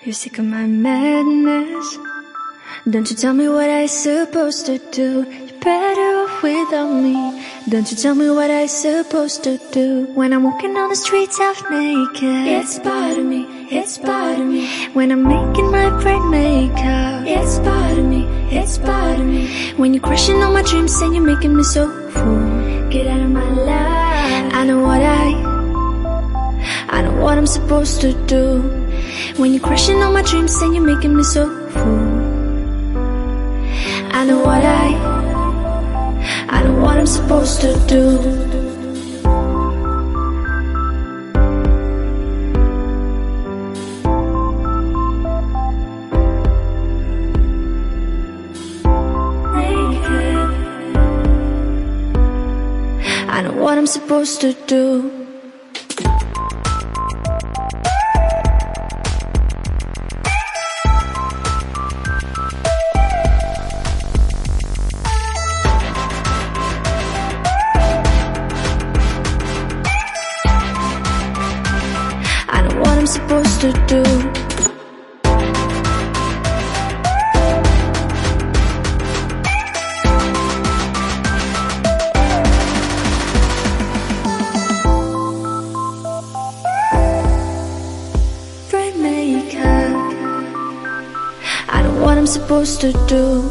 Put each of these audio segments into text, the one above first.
You're sick of my madness. Don't you tell me what I supposed to do. You're better off without me. Don't you tell me what I supposed to do. When I'm walking on the streets half naked, it's bothering me, it's bothering me. When I'm making my brain makeup, it's bothering me, it's bothering me. When you're crushing all my dreams and you're making me so full. Get out of my life. I know what I'm supposed to do. When you're crushing all my dreams and you're making me so full. I know what I'm supposed to do. I know what I'm supposed to do. I know what I'm supposed to do. I know what I'm supposed to do.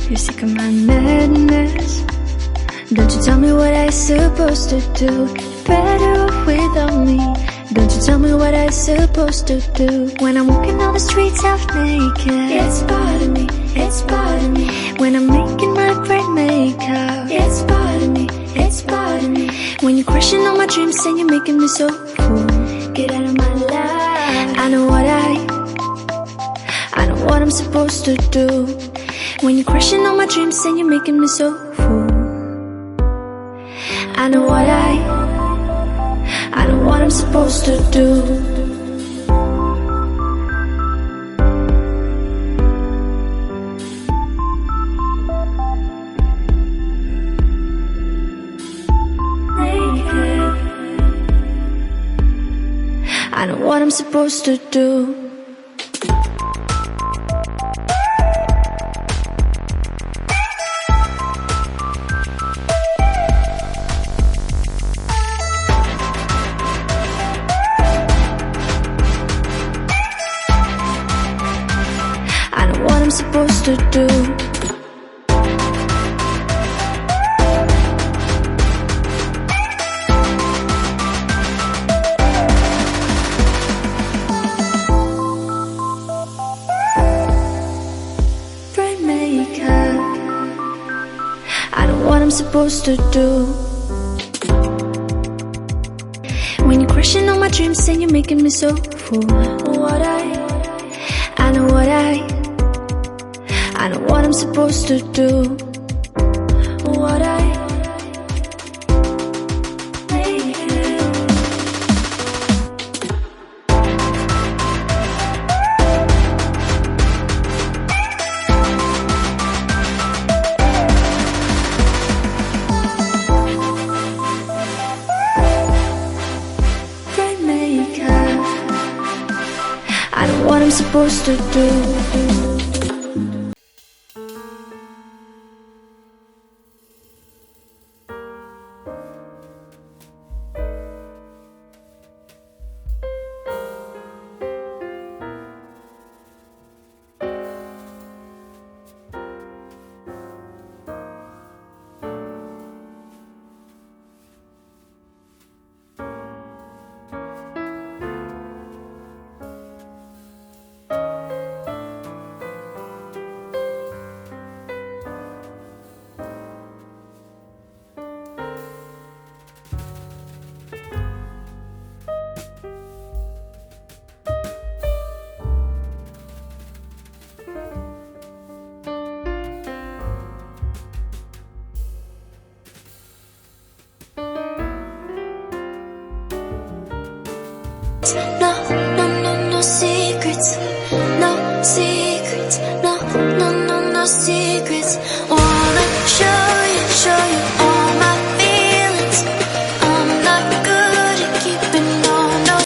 You're sick of my madness. Don't you tell me what I supposed to do. You're better off without me. Don't you tell me what I supposed to do. When I'm walking on the streets half naked, it's bothering me, it's bothering me. When I'm making my brain makeup, it's bothering me, it's bothering me. When you're crushing all my dreams and you're making me so full. Get out of my life. I know what I'm supposed to do. When you're crushing all my dreams and you're making me so full. I know what I'm supposed to do. I know what I'm supposed to do. I know what I'm supposed to do. Brain maker. I know what I'm supposed to do. When you're crushing all my dreams and you're making me so full. I know what I'm supposed to do. Brain maker. I know what I'm supposed to do. No.